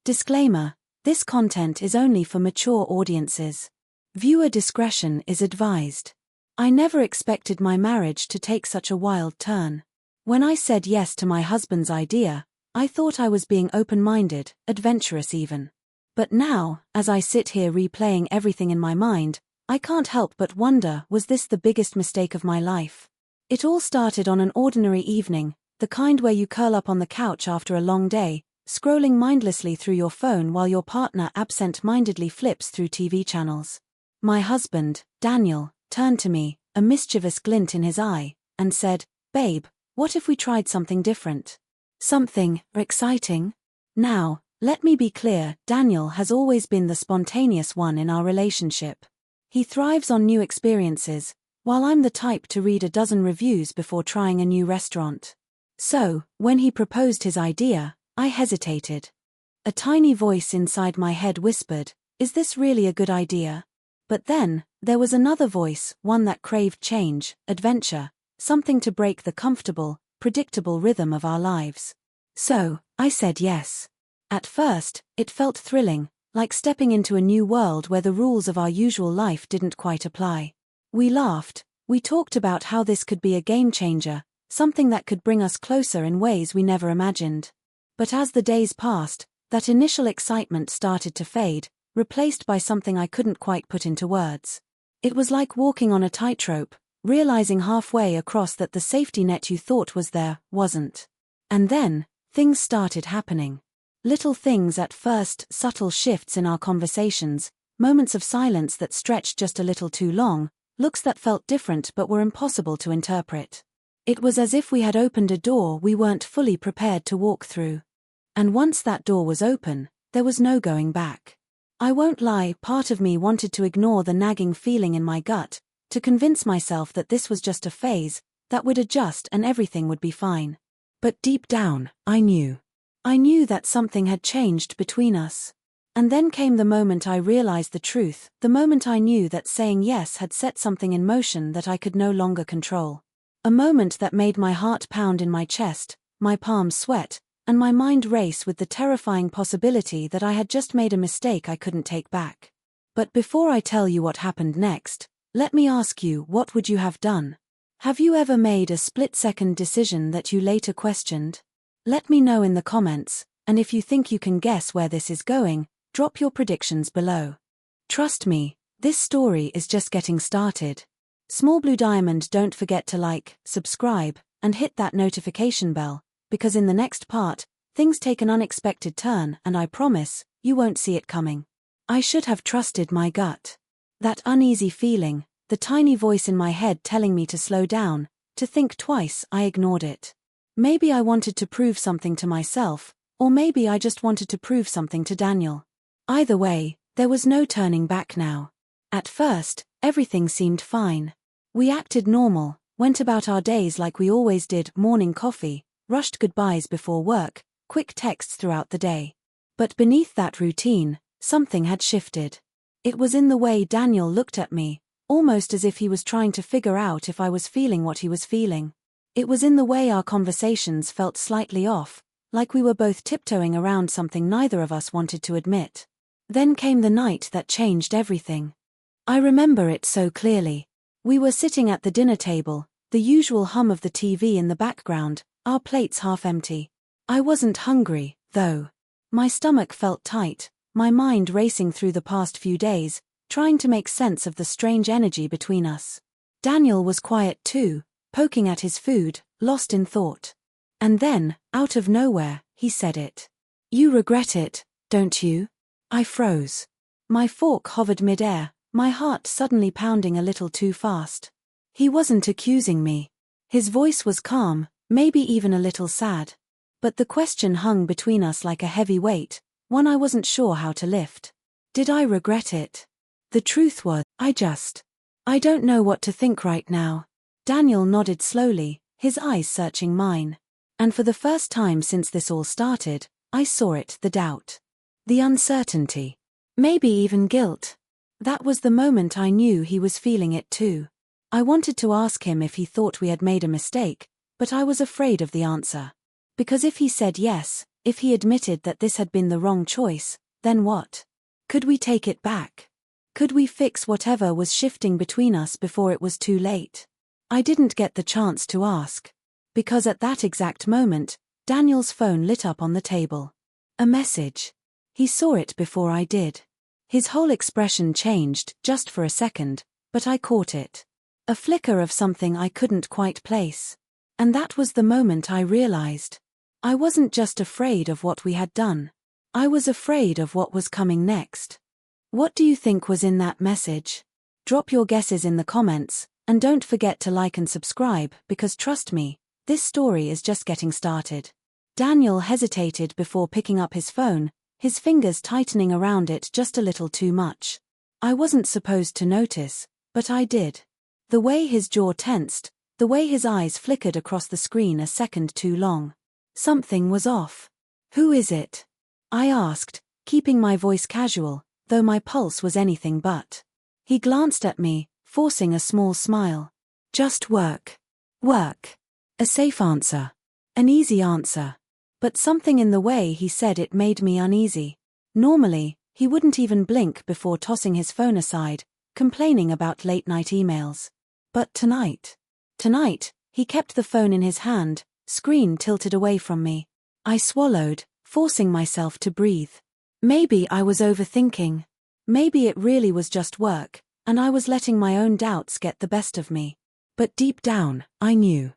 Disclaimer: this content is only for mature audiences. Viewer discretion is advised. I never expected my marriage to take such a wild turn. When I said yes to my husband's idea, I thought I was being open-minded, adventurous even. But now, as I sit here replaying everything in my mind, I can't help but wonder, was this the biggest mistake of my life? It all started on an ordinary evening, the kind where you curl up on the couch after a long day, scrolling mindlessly through your phone while your partner absent-mindedly flips through TV channels. My husband, Daniel, turned to me, a mischievous glint in his eye, and said, "Babe, what if we tried something different? Something exciting?" Now, let me be clear, Daniel has always been the spontaneous one in our relationship. He thrives on new experiences, while I'm the type to read a dozen reviews before trying a new restaurant. So, when he proposed his idea, I hesitated. A tiny voice inside my head whispered, "Is this really a good idea?" But then, there was another voice, one that craved change, adventure, something to break the comfortable, predictable rhythm of our lives. So, I said yes. At first, it felt thrilling, like stepping into a new world where the rules of our usual life didn't quite apply. We laughed, we talked about how this could be a game changer, something that could bring us closer in ways we never imagined. But as the days passed, that initial excitement started to fade, replaced by something I couldn't quite put into words. It was like walking on a tightrope, realizing halfway across that the safety net you thought was there wasn't. And then, things started happening. Little things at first, subtle shifts in our conversations, moments of silence that stretched just a little too long, looks that felt different but were impossible to interpret. It was as if we had opened a door we weren't fully prepared to walk through. And once that door was open, there was no going back. I won't lie, part of me wanted to ignore the nagging feeling in my gut, to convince myself that this was just a phase, that would adjust and everything would be fine. But deep down, I knew. I knew that something had changed between us. And then came the moment I realized the truth, the moment I knew that saying yes had set something in motion that I could no longer control. A moment that made my heart pound in my chest, my palms sweat, and my mind race with the terrifying possibility that I had just made a mistake I couldn't take back. But before I tell you what happened next, let me ask you, what would you have done? Have you ever made a split-second decision that you later questioned? Let me know in the comments, and if you think you can guess where this is going, drop your predictions below. Trust me, this story is just getting started. Small Blue Diamond, don't forget to like, subscribe, and hit that notification bell, because in the next part, things take an unexpected turn and I promise, you won't see it coming. I should have trusted my gut. That uneasy feeling, the tiny voice in my head telling me to slow down, to think twice, I ignored it. Maybe I wanted to prove something to myself, or maybe I just wanted to prove something to Daniel. Either way, there was no turning back now. At first, everything seemed fine. We acted normal, went about our days like we always did, morning coffee, rushed goodbyes before work, quick texts throughout the day. But beneath that routine, something had shifted. It was in the way Daniel looked at me, almost as if he was trying to figure out if I was feeling what he was feeling. It was in the way our conversations felt slightly off, like we were both tiptoeing around something neither of us wanted to admit. Then came the night that changed everything. I remember it so clearly. We were sitting at the dinner table, the usual hum of the TV in the background, our plates half empty. I wasn't hungry, though. My stomach felt tight, my mind racing through the past few days, trying to make sense of the strange energy between us. Daniel was quiet too, poking at his food, lost in thought. And then, out of nowhere, he said it. "You regret it, don't you?" I froze. My fork hovered mid-air, my heart suddenly pounding a little too fast. He wasn't accusing me. His voice was calm, maybe even a little sad. But the question hung between us like a heavy weight, one I wasn't sure how to lift. Did I regret it? The truth was, I don't know what to think right now. Daniel nodded slowly, his eyes searching mine. And for the first time since this all started, I saw it, the doubt. The uncertainty. Maybe even guilt. That was the moment I knew he was feeling it too. I wanted to ask him if he thought we had made a mistake, but I was afraid of the answer. Because if he said yes, If he admitted that this had been the wrong choice, then what? Could we take it back? Could we fix whatever was shifting between us before it was too late? I didn't get the chance to ask. Because at that exact moment, Daniel's phone lit up on the table. A message. He saw it before I did. His whole expression changed, just for a second, but I caught it. A flicker of something I couldn't quite place. And that was the moment I realized. I wasn't just afraid of what we had done. I was afraid of what was coming next. What do you think was in that message? Drop your guesses in the comments, and don't forget to like and subscribe because trust me, this story is just getting started. Daniel hesitated before picking up his phone, his fingers tightening around it just a little too much. I wasn't supposed to notice, but I did. The way his jaw tensed, the way his eyes flickered across the screen a second too long. Something was off. Who is it? I asked, keeping my voice casual, though my pulse was anything but. He glanced at me, forcing a small smile. Just work. Work. A safe answer. An easy answer. But something in the way he said it made me uneasy. Normally, he wouldn't even blink before tossing his phone aside, complaining about late-night emails. But tonight, he kept the phone in his hand, screen tilted away from me. I swallowed, forcing myself to breathe. Maybe I was overthinking. Maybe it really was just work, and I was letting my own doubts get the best of me. But deep down, I knew.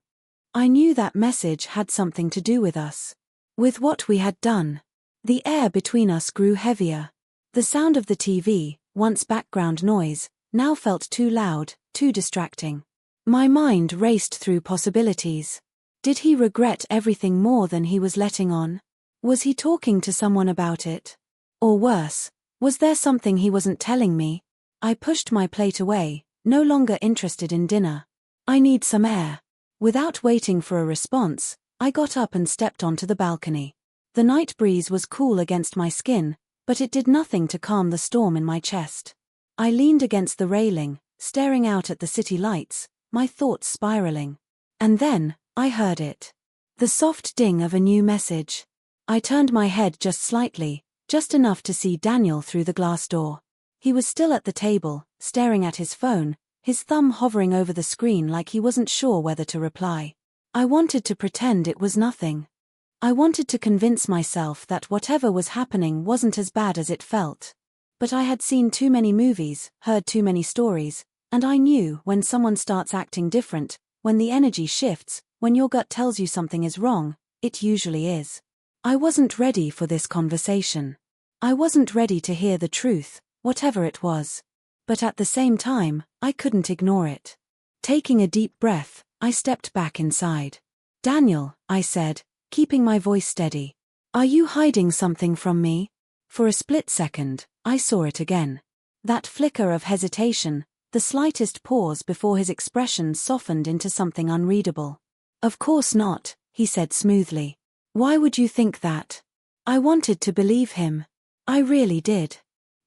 I knew that message had something to do with us. With what we had done. The air between us grew heavier. The sound of the TV, once background noise, now felt too loud, too distracting. My mind raced through possibilities. Did he regret everything more than he was letting on? Was he talking to someone about it? Or worse, was there something he wasn't telling me? I pushed my plate away, no longer interested in dinner. I need some air. Without waiting for a response, I got up and stepped onto the balcony. The night breeze was cool against my skin, but it did nothing to calm the storm in my chest. I leaned against the railing, staring out at the city lights, my thoughts spiraling. And then, I heard it. The soft ding of a new message. I turned my head just slightly, just enough to see Daniel through the glass door. He was still at the table, staring at his phone, his thumb hovering over the screen like he wasn't sure whether to reply. I wanted to pretend it was nothing. I wanted to convince myself that whatever was happening wasn't as bad as it felt. But I had seen too many movies, heard too many stories, and I knew when someone starts acting different, when the energy shifts, when your gut tells you something is wrong, it usually is. I wasn't ready for this conversation. I wasn't ready to hear the truth, whatever it was. But at the same time, I couldn't ignore it. Taking a deep breath, I stepped back inside. Daniel, I said, keeping my voice steady. Are you hiding something from me? For a split second, I saw it again. That flicker of hesitation, the slightest pause before his expression softened into something unreadable. Of course not, he said smoothly. Why would you think that? I wanted to believe him. I really did.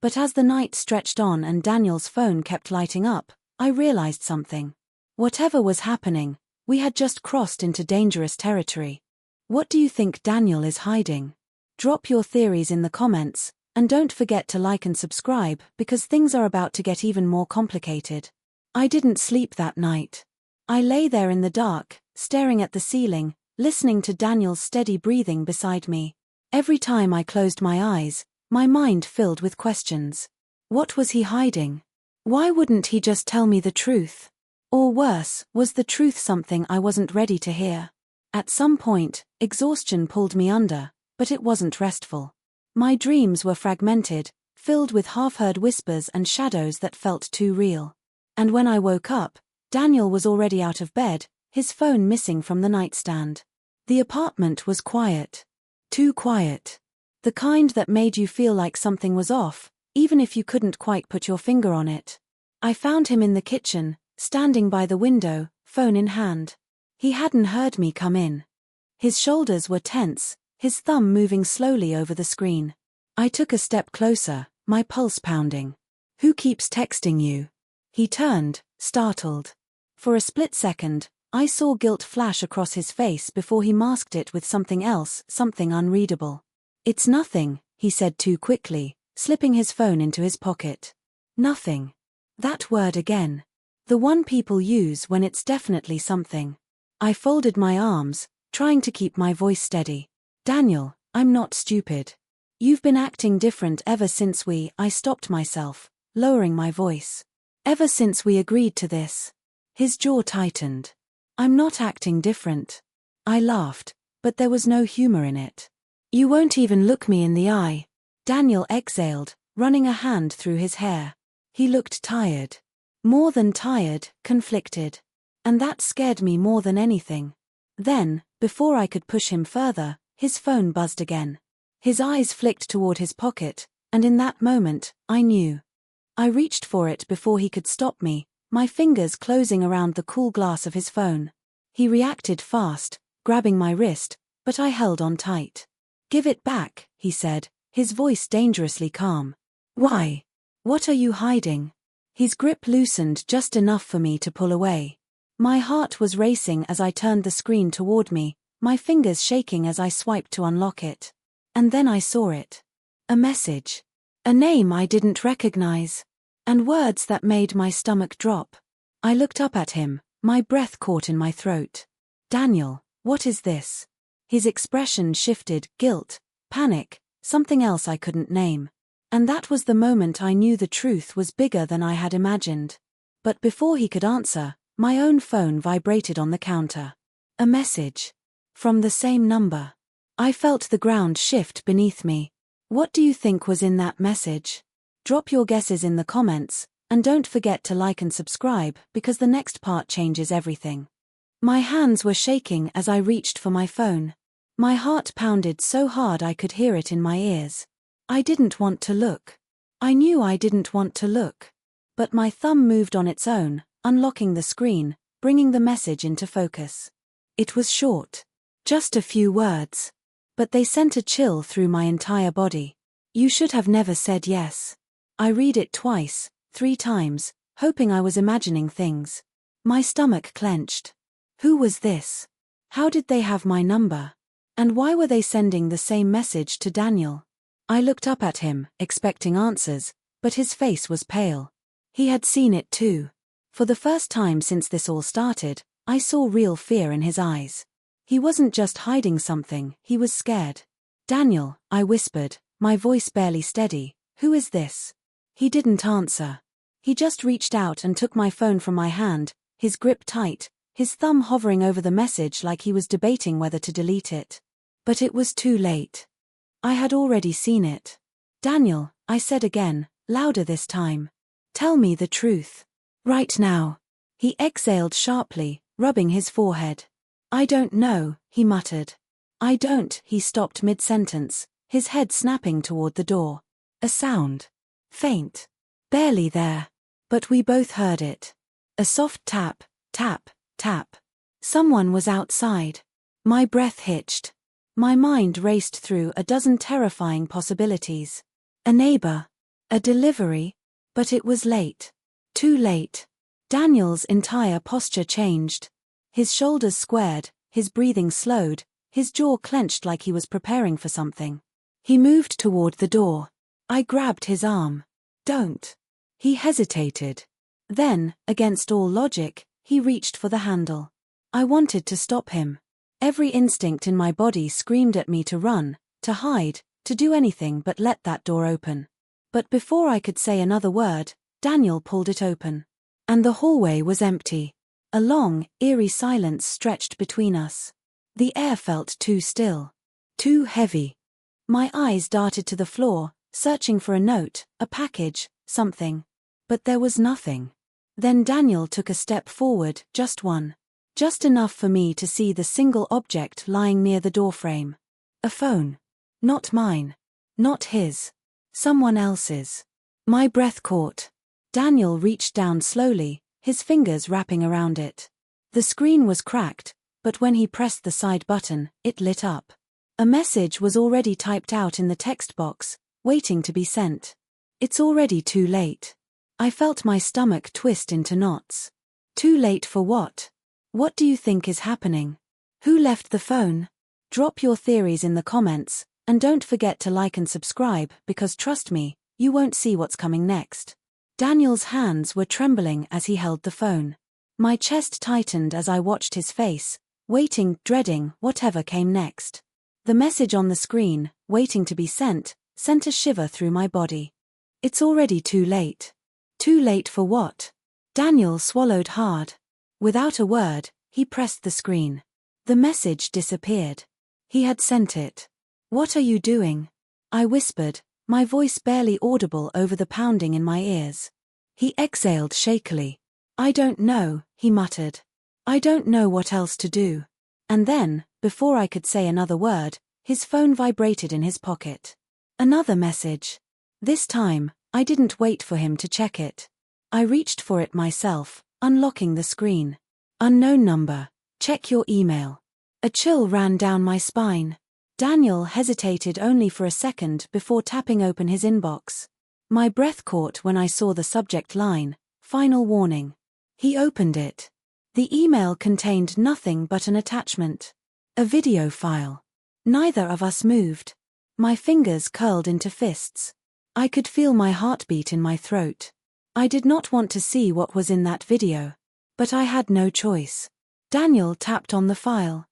But as the night stretched on and Daniel's phone kept lighting up, I realized something. Whatever was happening, we had just crossed into dangerous territory. What do you think Daniel is hiding? Drop your theories in the comments, and don't forget to like and subscribe because things are about to get even more complicated. I didn't sleep that night. I lay there in the dark, staring at the ceiling, listening to Daniel's steady breathing beside me. Every time I closed my eyes, my mind filled with questions. What was he hiding? Why wouldn't he just tell me the truth? Or worse, was the truth something I wasn't ready to hear? At some point, exhaustion pulled me under, but it wasn't restful. My dreams were fragmented, filled with half-heard whispers and shadows that felt too real. And when I woke up, Daniel was already out of bed, his phone missing from the nightstand. The apartment was quiet. Too quiet. The kind that made you feel like something was off, even if you couldn't quite put your finger on it. I found him in the kitchen, standing by the window, phone in hand. He hadn't heard me come in. His shoulders were tense, his thumb moving slowly over the screen. I took a step closer, my pulse pounding. Who keeps texting you? He turned, startled. For a split second, I saw guilt flash across his face before he masked it with something else, something unreadable. "It's nothing," he said too quickly, slipping his phone into his pocket. Nothing. That word again. The one people use when it's definitely something. I folded my arms, trying to keep my voice steady. "Daniel, I'm not stupid. You've been acting different ever since I stopped myself, lowering my voice. Ever since we agreed to this." His jaw tightened. "I'm not acting different." I laughed, but there was no humor in it. "You won't even look me in the eye." Daniel exhaled, running a hand through his hair. He looked tired. More than tired, conflicted. And that scared me more than anything. Then, before I could push him further, his phone buzzed again. His eyes flicked toward his pocket, and in that moment, I knew. I reached for it before he could stop me, my fingers closing around the cool glass of his phone. He reacted fast, grabbing my wrist, but I held on tight. "Give it back," he said, his voice dangerously calm. "Why? What are you hiding?" His grip loosened just enough for me to pull away. My heart was racing as I turned the screen toward me, my fingers shaking as I swiped to unlock it. And then I saw it. A message. A name I didn't recognize. And words that made my stomach drop. I looked up at him, my breath caught in my throat. "Daniel, what is this?" His expression shifted, guilt, panic, something else I couldn't name. And that was the moment I knew the truth was bigger than I had imagined. But before he could answer, my own phone vibrated on the counter. A message. From the same number. I felt the ground shift beneath me. What do you think was in that message? Drop your guesses in the comments, and don't forget to like and subscribe because the next part changes everything. My hands were shaking as I reached for my phone. My heart pounded so hard I could hear it in my ears. I didn't want to look. I knew I didn't want to look. But my thumb moved on its own, unlocking the screen, bringing the message into focus. It was short. Just a few words. But they sent a chill through my entire body. "You should have never said yes." I read it twice, 3 times, hoping I was imagining things. My stomach clenched. Who was this? How did they have my number? And why were they sending the same message to Daniel? I looked up at him, expecting answers, but his face was pale. He had seen it too. For the first time since this all started, I saw real fear in his eyes. He wasn't just hiding something, he was scared. "Daniel," I whispered, my voice barely steady, "who is this?" He didn't answer. He just reached out and took my phone from my hand, his grip tight, his thumb hovering over the message like he was debating whether to delete it. But it was too late. I had already seen it. "Daniel," I said again, louder this time. "Tell me the truth. Right now." He exhaled sharply, rubbing his forehead. "I don't know," he muttered. "I don't." He stopped mid-sentence, his head snapping toward the door. A sound. Faint. Barely there. But we both heard it. A soft tap, tap, tap. Someone was outside. My breath hitched. My mind raced through a dozen terrifying possibilities. A neighbor. A delivery. But it was late. Too late. Daniel's entire posture changed. His shoulders squared, his breathing slowed, his jaw clenched like he was preparing for something. He moved toward the door. I grabbed his arm. "Don't." He hesitated. Then, against all logic, he reached for the handle. I wanted to stop him. Every instinct in my body screamed at me to run, to hide, to do anything but let that door open. But before I could say another word, Daniel pulled it open. And the hallway was empty. A long, eerie silence stretched between us. The air felt too still. Too heavy. My eyes darted to the floor, searching for a note, a package, something. But there was nothing. Then Daniel took a step forward, just one. Just enough for me to see the single object lying near the doorframe. A phone. Not mine. Not his. Someone else's. My breath caught. Daniel reached down slowly, his fingers wrapping around it. The screen was cracked, but when he pressed the side button, it lit up. A message was already typed out in the text box, waiting to be sent. "It's already too late." I felt my stomach twist into knots. Too late for what? What do you think is happening? Who left the phone? Drop your theories in the comments, and don't forget to like and subscribe because trust me, you won't see what's coming next. Daniel's hands were trembling as he held the phone. My chest tightened as I watched his face, waiting, dreading whatever came next. The message on the screen, waiting to be sent a shiver through my body. It's already too late. Too late for what? Daniel swallowed hard. Without a word, he pressed the screen. The message disappeared. He had sent it. What are you doing? I whispered, my voice barely audible over the pounding in my ears. He exhaled shakily. I don't know, he muttered. I don't know what else to do. And then, before I could say another word, his phone vibrated in his pocket. Another message. This time, I didn't wait for him to check it. I reached for it myself, unlocking the screen. Unknown number. Check your email. A chill ran down my spine. Daniel hesitated only for a second before tapping open his inbox. My breath caught when I saw the subject line, final warning. He opened it. The email contained nothing but an attachment. A video file. Neither of us moved. My fingers curled into fists. I could feel my heartbeat in my throat. I did not want to see what was in that video. But I had no choice. Daniel tapped on the file.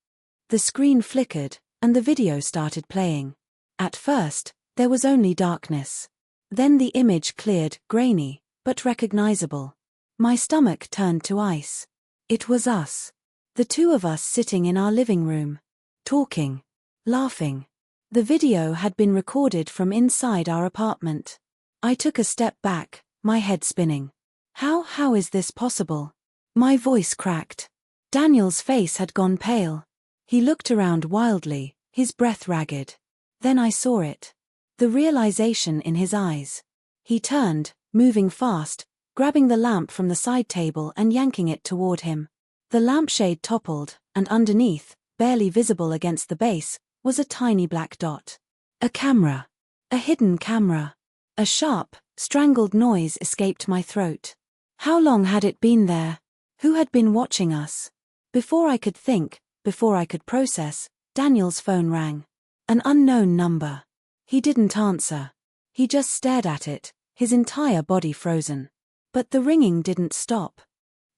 The screen flickered, and the video started playing. At first, there was only darkness. Then the image cleared, grainy, but recognizable. My stomach turned to ice. It was us. The two of us sitting in our living room. Talking. Laughing. The video had been recorded from inside our apartment. I took a step back, my head spinning. How is this possible? My voice cracked. Daniel's face had gone pale. He looked around wildly, his breath ragged. Then I saw it. The realization in his eyes. He turned, moving fast, grabbing the lamp from the side table and yanking it toward him. The lampshade toppled, and underneath, barely visible against the base, was a tiny black dot. A camera. A hidden camera. A sharp, strangled noise escaped my throat. How long had it been there? Who had been watching us? Before I could think, before I could process, Daniel's phone rang. An unknown number. He didn't answer. He just stared at it, his entire body frozen. But the ringing didn't stop.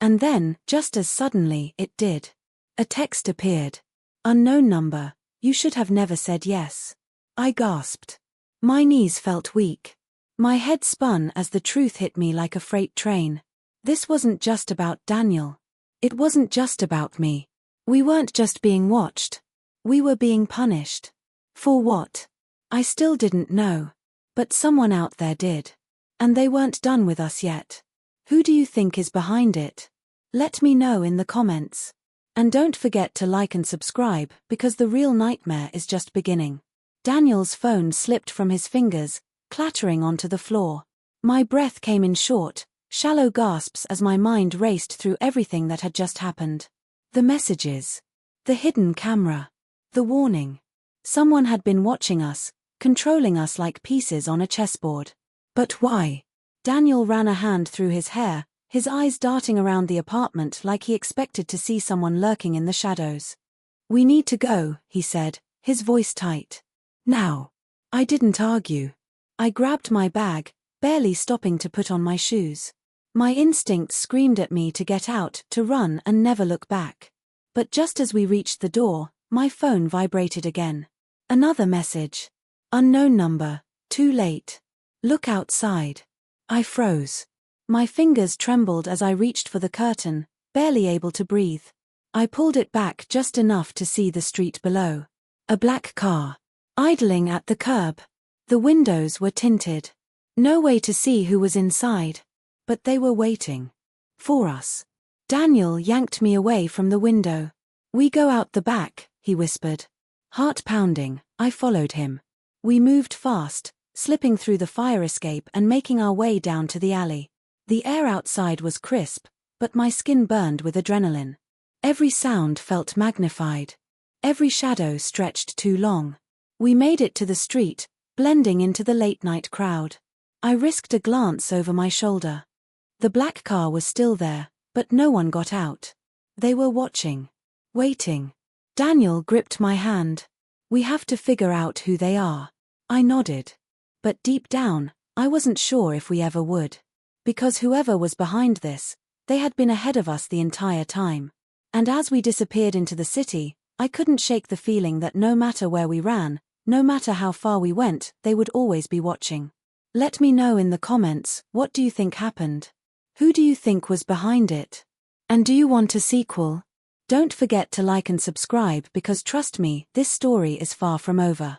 And then, just as suddenly, it did. A text appeared. Unknown number. You should have never said yes. I gasped. My knees felt weak. My head spun as the truth hit me like a freight train. This wasn't just about Daniel. It wasn't just about me. We weren't just being watched. We were being punished. For what? I still didn't know. But someone out there did. And they weren't done with us yet. Who do you think is behind it? Let me know in the comments. And don't forget to like and subscribe because the real nightmare is just beginning. Daniel's phone slipped from his fingers, clattering onto the floor. My breath came in short, shallow gasps as my mind raced through everything that had just happened. The messages. The hidden camera. The warning. Someone had been watching us, controlling us like pieces on a chessboard. But why? Daniel ran a hand through his hair, his eyes darting around the apartment like he expected to see someone lurking in the shadows. We need to go, he said, his voice tight. Now. I didn't argue. I grabbed my bag, barely stopping to put on my shoes. My instincts screamed at me to get out, to run and never look back. But just as we reached the door, my phone vibrated again. Another message. Unknown number. Too late. Look outside. I froze. My fingers trembled as I reached for the curtain, barely able to breathe. I pulled it back just enough to see the street below. A black car. Idling at the curb. The windows were tinted. No way to see who was inside. But they were waiting. For us. Daniel yanked me away from the window. We go out the back, he whispered. Heart pounding, I followed him. We moved fast, slipping through the fire escape and making our way down to the alley. The air outside was crisp, but my skin burned with adrenaline. Every sound felt magnified. Every shadow stretched too long. We made it to the street, blending into the late-night crowd. I risked a glance over my shoulder. The black car was still there, but no one got out. They were watching. Waiting. Daniel gripped my hand. We have to figure out who they are. I nodded. But deep down, I wasn't sure if we ever would. Because whoever was behind this, they had been ahead of us the entire time. And as we disappeared into the city, I couldn't shake the feeling that no matter where we ran, no matter how far we went, they would always be watching. Let me know in the comments, what do you think happened? Who do you think was behind it? And do you want a sequel? Don't forget to like and subscribe because trust me, this story is far from over.